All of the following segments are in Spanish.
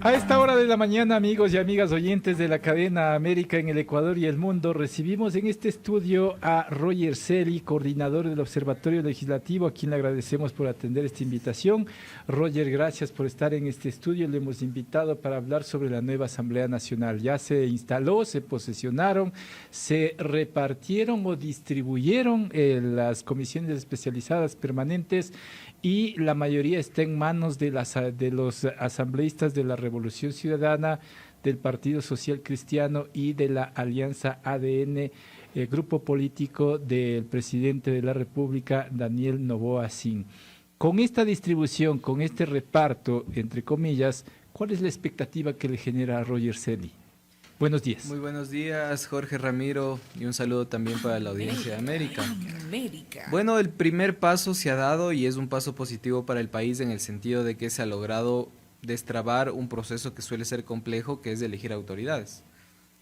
A esta hora de la mañana, amigos y amigas oyentes de la cadena América en el Ecuador y el mundo, recibimos en este estudio a Roger Celi, coordinador del Observatorio Legislativo, a quien le agradecemos por atender esta invitación. Roger, gracias por estar en este estudio. Le hemos invitado para hablar sobre la nueva Asamblea Nacional. Ya se instaló, se posesionaron, se repartieron o distribuyeron las comisiones especializadas permanentes y la mayoría está en manos de los asambleístas de la Revolución Ciudadana, del Partido Social Cristiano y de la Alianza ADN, el grupo político del presidente de la República, Daniel Noboa Sin. Con esta distribución, con este reparto, entre comillas, ¿cuál es la expectativa que le genera a Roger Celi? Buenos días. Muy buenos días, Jorge Ramiro, y un saludo también para la audiencia de América. Bueno, el primer paso se ha dado y es un paso positivo para el país en el sentido de que se ha logrado destrabar un proceso que suele ser complejo, que es de elegir autoridades.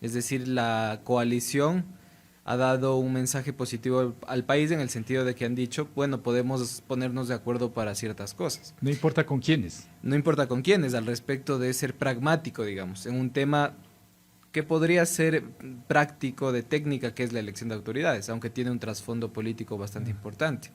Es decir, la coalición ha dado un mensaje positivo al país en el sentido de que han dicho, bueno, podemos ponernos de acuerdo para ciertas cosas. No importa con quiénes. No importa con quiénes, al respecto de ser pragmático, digamos, en un tema que podría ser práctico de técnica, que es la elección de autoridades, aunque tiene un trasfondo político bastante importante.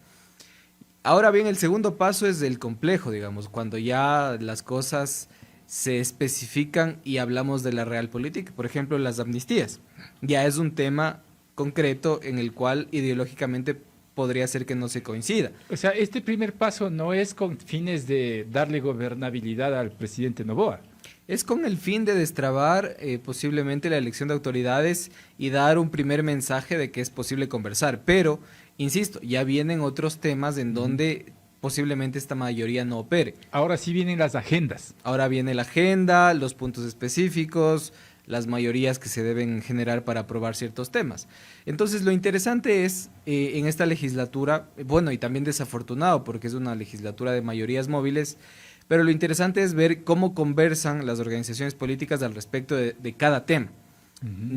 Ahora bien, el segundo paso es el complejo, digamos, cuando ya las cosas se especifican y hablamos de la realpolitik, por ejemplo, las amnistías. Ya es un tema concreto en el cual ideológicamente podría ser que no se coincida. O sea, este primer paso no es con fines de darle gobernabilidad al presidente Noboa. Es con el fin de destrabar posiblemente la elección de autoridades y dar un primer mensaje de que es posible conversar. Pero, insisto, ya vienen otros temas en donde posiblemente esta mayoría no opere. Ahora sí vienen las agendas. Ahora viene la agenda, los puntos específicos, las mayorías que se deben generar para aprobar ciertos temas. Entonces, lo interesante es, en esta legislatura, bueno, y también desafortunado, porque es una legislatura de mayorías móviles, pero lo interesante es ver cómo conversan las organizaciones políticas al respecto de cada tema.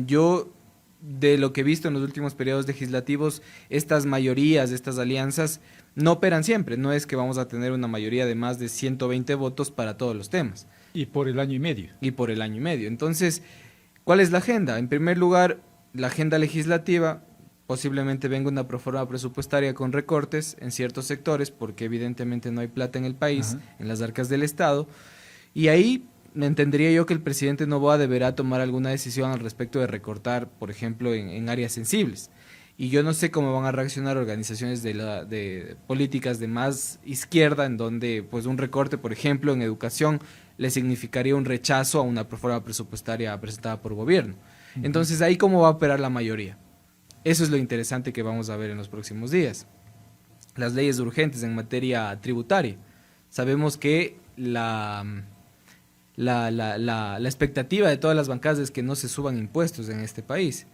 Yo, de lo que he visto en los últimos periodos legislativos, estas mayorías, estas alianzas, no operan siempre. No es que vamos a tener una mayoría de más de 120 votos para todos los temas. Y por el año y medio. Y por el año y medio. Entonces, ¿cuál es la agenda? En primer lugar, la agenda legislativa. Posiblemente venga una proforma presupuestaria con recortes en ciertos sectores, porque evidentemente no hay plata en el país, en las arcas del Estado, y ahí entendería yo que el presidente Noboa deberá tomar alguna decisión al respecto de recortar, por ejemplo, en áreas sensibles. Y yo no sé cómo van a reaccionar organizaciones de políticas de más izquierda, en donde pues un recorte, por ejemplo, en educación, le significaría un rechazo a una proforma presupuestaria presentada por gobierno. Entonces, ahí cómo va a operar la mayoría. Eso es lo interesante que vamos a ver en los próximos días. Las leyes urgentes en materia tributaria. Sabemos que la expectativa de todas las bancadas es que no se suban impuestos en este país.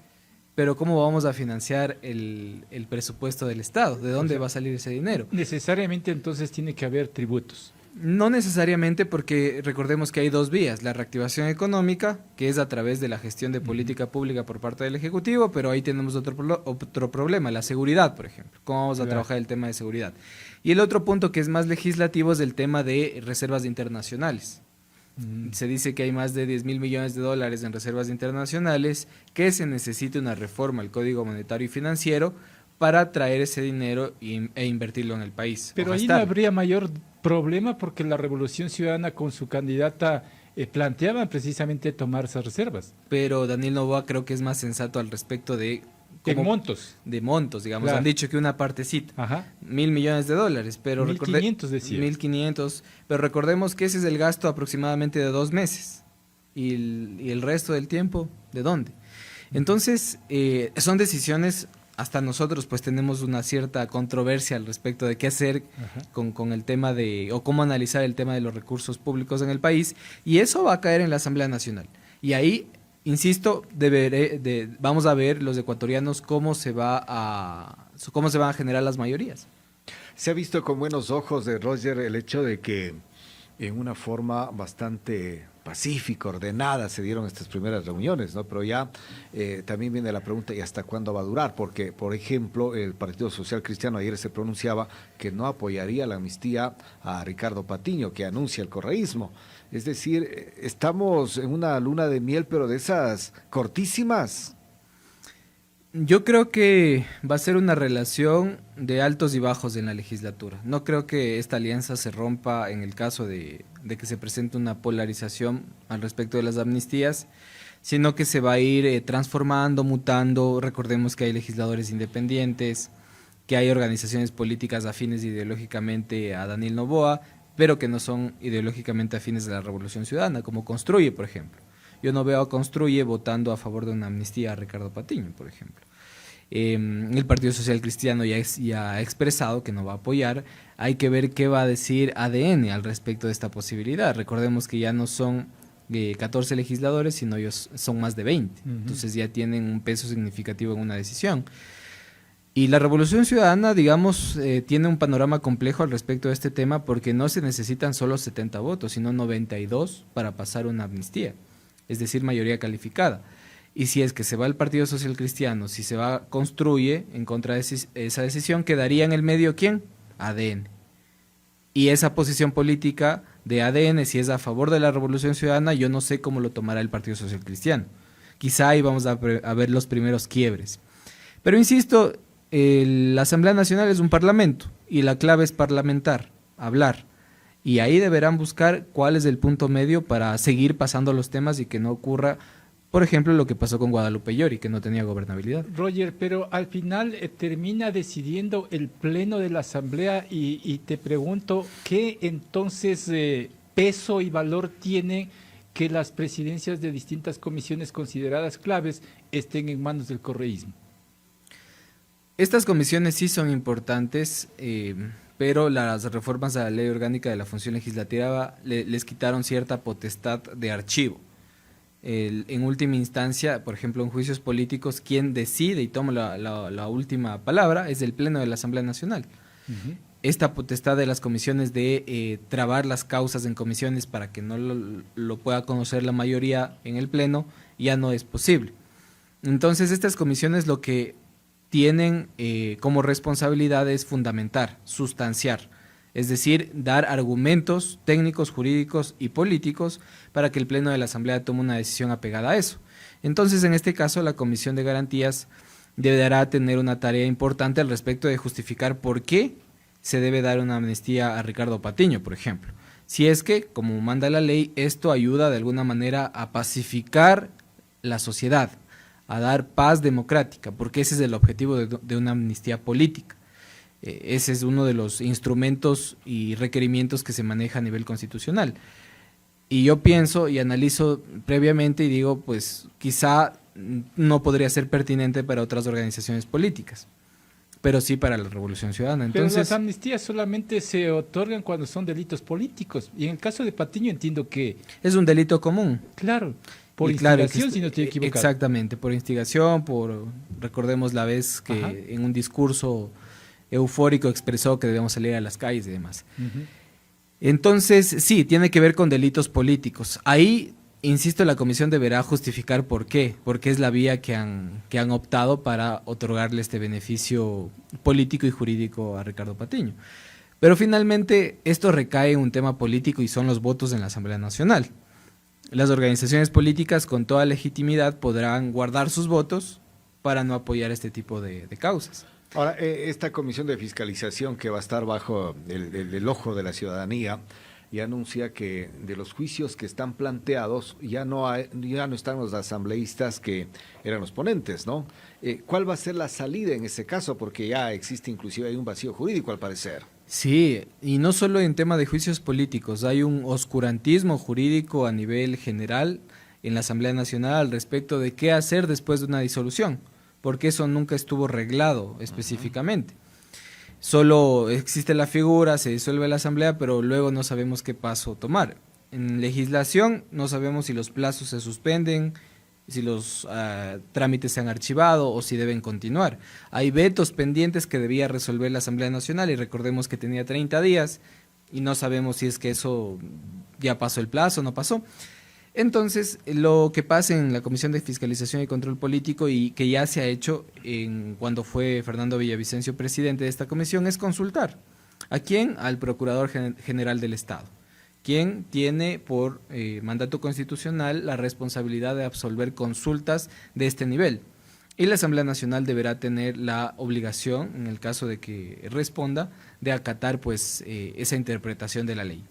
Pero ¿cómo vamos a financiar el presupuesto del Estado? ¿De dónde va a salir ese dinero? Necesariamente entonces tiene que haber tributos. No necesariamente, porque recordemos que hay dos vías: la reactivación económica, que es a través de la gestión de política pública por parte del Ejecutivo, pero ahí tenemos otro problema, la seguridad, por ejemplo. ¿Cómo vamos a trabajar el tema de seguridad? Y el otro punto que es más legislativo es el tema de reservas internacionales. Se dice que hay más de 10.000 millones de dólares en reservas internacionales, que se necesita una reforma al Código Monetario y Financiero para traer ese dinero e invertirlo en el país. Pero ahí no habría mayor problema, porque la Revolución Ciudadana con su candidata planteaban precisamente tomar esas reservas. Pero Daniel Noboa creo que es más sensato al respecto de montos. De montos, digamos. Claro. Han dicho que una partecita, Ajá. 1.000 millones de dólares, pero 1.500 decía. 1.500, pero recordemos que ese es el gasto aproximadamente de 2 meses. Y el resto del tiempo, ¿de dónde? Entonces, son decisiones. Hasta nosotros pues tenemos una cierta controversia al respecto de qué hacer con el tema o cómo analizar el tema de los recursos públicos en el país, y eso va a caer en la Asamblea Nacional. Y ahí, insisto, vamos a ver los ecuatorianos cómo se van a generar las mayorías. Se ha visto con buenos ojos de Roger el hecho de que en una forma bastante pacífica, ordenada, se dieron estas primeras reuniones, ¿no? Pero ya también viene la pregunta, ¿y hasta cuándo va a durar? Porque, por ejemplo, el Partido Social Cristiano ayer se pronunciaba que no apoyaría la amnistía a Ricardo Patiño, que anuncia el correísmo. Es decir, estamos en una luna de miel, pero de esas cortísimas. Yo creo que va a ser una relación de altos y bajos en la legislatura. No creo que esta alianza se rompa en el caso de que se presente una polarización al respecto de las amnistías, sino que se va a ir transformando, mutando. Recordemos que hay legisladores independientes, que hay organizaciones políticas afines ideológicamente a Daniel Noboa, pero que no son ideológicamente afines a la Revolución Ciudadana, como Construye, por ejemplo. Yo no veo a Construye votando a favor de una amnistía a Ricardo Patiño, por ejemplo. El Partido Social Cristiano ya ha expresado que no va a apoyar. Hay que ver qué va a decir ADN al respecto de esta posibilidad. Recordemos que ya no son 14 legisladores, sino ellos son más de 20. Entonces ya tienen un peso significativo en una decisión. Y la Revolución Ciudadana, digamos, tiene un panorama complejo al respecto de este tema, porque no se necesitan solo 70 votos, sino 92 para pasar una amnistía, es decir, mayoría calificada. Y si es que se va el Partido Social Cristiano, si se va Construye en contra de esa decisión, quedaría en el medio ¿quién? ADN. Y esa posición política de ADN, si es a favor de la Revolución Ciudadana, yo no sé cómo lo tomará el Partido Social Cristiano. Quizá ahí vamos a ver los primeros quiebres. Pero insisto, la Asamblea Nacional es un parlamento y la clave es parlamentar, hablar. Y ahí deberán buscar cuál es el punto medio para seguir pasando los temas y que no ocurra, por ejemplo, lo que pasó con Guadalupe Llori, que no tenía gobernabilidad. Roger, pero al final termina decidiendo el pleno de la Asamblea y te pregunto, ¿qué entonces peso y valor tiene que las presidencias de distintas comisiones consideradas claves estén en manos del correísmo? Estas comisiones sí son importantes, pero las reformas a la Ley Orgánica de la Función Legislativa les quitaron cierta potestad de archivo. En última instancia, por ejemplo, en juicios políticos, quien decide y toma la última palabra es el Pleno de la Asamblea Nacional. Esta potestad de las comisiones de trabar las causas en comisiones para que no lo pueda conocer la mayoría en el Pleno ya no es posible. Entonces, estas comisiones lo que tienen como responsabilidad es fundamentar, sustanciar, es decir, dar argumentos técnicos, jurídicos y políticos para que el Pleno de la Asamblea tome una decisión apegada a eso. Entonces, en este caso, la Comisión de Garantías deberá tener una tarea importante al respecto de justificar por qué se debe dar una amnistía a Ricardo Patiño, por ejemplo. Si es que, como manda la ley, esto ayuda de alguna manera a pacificar la sociedad, a dar paz democrática, porque ese es el objetivo de una amnistía política. Ese es uno de los instrumentos y requerimientos que se maneja a nivel constitucional. Y yo pienso y analizo previamente y digo, pues quizá no podría ser pertinente para otras organizaciones políticas, pero sí para la Revolución Ciudadana. Entonces, pero las amnistías solamente se otorgan cuando son delitos políticos. Y en el caso de Patiño entiendo que... es un delito común. Claro, por Y claro, instigación, si no estoy equivocado. Exactamente, por instigación, recordemos la vez que en un discurso eufórico expresó que debemos salir a las calles y demás. Entonces, sí, tiene que ver con delitos políticos. Ahí, insisto, la comisión deberá justificar por qué, porque es la vía que han optado para otorgarle este beneficio político y jurídico a Ricardo Patiño. Pero finalmente, esto recae en un tema político y son los votos en la Asamblea Nacional. Las organizaciones políticas con toda legitimidad podrán guardar sus votos para no apoyar este tipo de causas. Ahora, esta comisión de fiscalización que va a estar bajo el ojo de la ciudadanía y anuncia que de los juicios que están planteados ya no están los asambleístas que eran los ponentes, ¿no? ¿Cuál va a ser la salida en ese caso? Porque ya existe inclusive hay un vacío jurídico al parecer. Sí, y no solo en tema de juicios políticos, hay un oscurantismo jurídico a nivel general en la Asamblea Nacional al respecto de qué hacer después de una disolución, porque eso nunca estuvo reglado específicamente. Solo existe la figura, se disuelve la asamblea, pero luego no sabemos qué paso tomar. En legislación no sabemos si los plazos se suspenden, si los trámites se han archivado o si deben continuar. Hay vetos pendientes que debía resolver la Asamblea Nacional y recordemos que tenía 30 días y no sabemos si es que eso ya pasó el plazo o no pasó. Entonces, lo que pasa en la Comisión de Fiscalización y Control Político y que ya se ha hecho cuando fue Fernando Villavicencio presidente de esta comisión es consultar. ¿A quién? Al Procurador General del Estado, quien tiene por mandato constitucional la responsabilidad de absolver consultas de este nivel. Y la Asamblea Nacional deberá tener la obligación, en el caso de que responda, de acatar pues esa interpretación de la ley.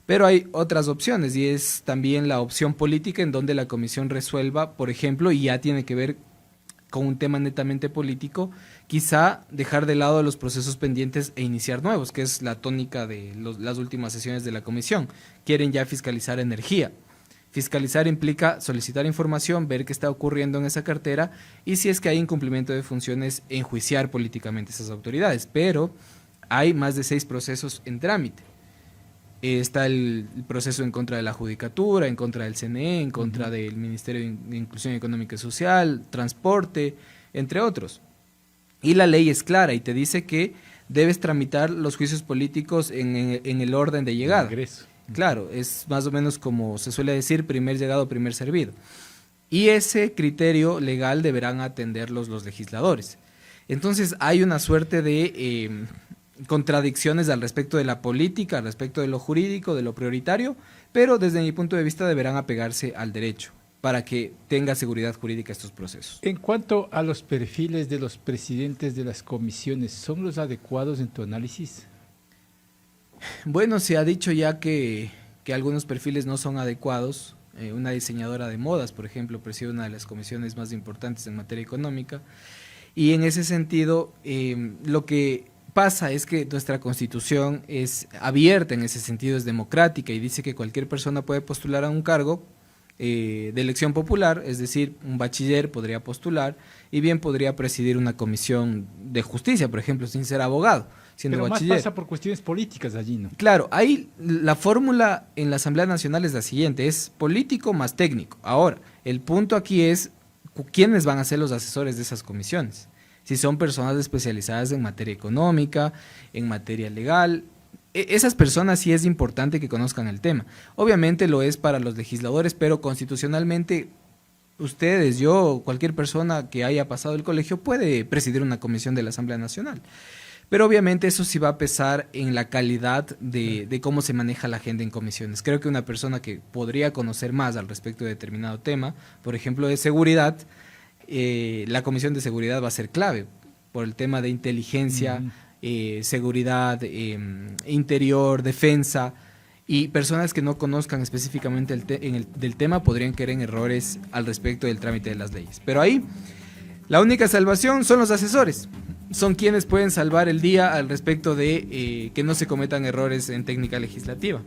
Pero hay otras opciones y es también la opción política en donde la comisión resuelva, por ejemplo, y ya tiene que ver con un tema netamente político, quizá dejar de lado los procesos pendientes e iniciar nuevos, que es la tónica de las últimas sesiones de la comisión. Quieren ya fiscalizar energía. Fiscalizar implica solicitar información, ver qué está ocurriendo en esa cartera y si es que hay incumplimiento de funciones, enjuiciar políticamente esas autoridades. Pero hay más de 6 procesos en trámite. Está el proceso en contra de la Judicatura, en contra del CNE, en contra del Ministerio de Inclusión Económica y Social, Transporte, entre otros. Y la ley es clara y te dice que debes tramitar los juicios políticos en el orden de llegada. Ingreso. Claro, es más o menos como se suele decir, primer llegado, primer servido. Y ese criterio legal deberán atenderlos los legisladores. Entonces hay una suerte de contradicciones al respecto de la política, al respecto de lo jurídico, de lo prioritario, pero desde mi punto de vista deberán apegarse al derecho para que tenga seguridad jurídica estos procesos. En cuanto a los perfiles de los presidentes de las comisiones, ¿son los adecuados en tu análisis? Bueno, se ha dicho ya que algunos perfiles no son adecuados. Una diseñadora de modas, por ejemplo, preside una de las comisiones más importantes en materia económica. Y en ese sentido, lo que pasa es que nuestra Constitución es abierta en ese sentido, es democrática y dice que cualquier persona puede postular a un cargo de elección popular, es decir, un bachiller podría postular y bien podría presidir una comisión de justicia, por ejemplo, sin ser abogado, siendo Pero bachiller. más pasa por cuestiones políticas allí, ¿no? Claro, ahí la fórmula en la Asamblea Nacional es la siguiente, es político más técnico. Ahora, el punto aquí es quiénes van a ser los asesores de esas comisiones. Si son personas especializadas en materia económica, en materia legal, esas personas sí es importante que conozcan el tema. Obviamente lo es para los legisladores, pero constitucionalmente ustedes, yo, cualquier persona que haya pasado el colegio puede presidir una comisión de la Asamblea Nacional. Pero obviamente eso sí va a pesar en la calidad de cómo se maneja la agenda en comisiones. Creo que una persona que podría conocer más al respecto de determinado tema, por ejemplo de seguridad, la Comisión de Seguridad va a ser clave por el tema de inteligencia, seguridad, interior, defensa, y personas que no conozcan específicamente del tema podrían caer en errores al respecto del trámite de las leyes. Pero ahí la única salvación son los asesores, son quienes pueden salvar el día al respecto de que no se cometan errores en técnica legislativa.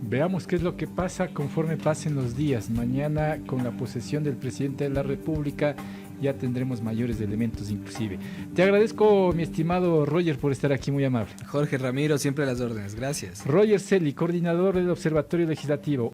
Veamos qué es lo que pasa conforme pasen los días. Mañana, con la posesión del presidente de la República, ya tendremos mayores elementos inclusive. Te agradezco, mi estimado Roger, por estar aquí, muy amable. Jorge Ramiro, siempre a las órdenes, gracias. Roger Celi, coordinador del Observatorio Legislativo.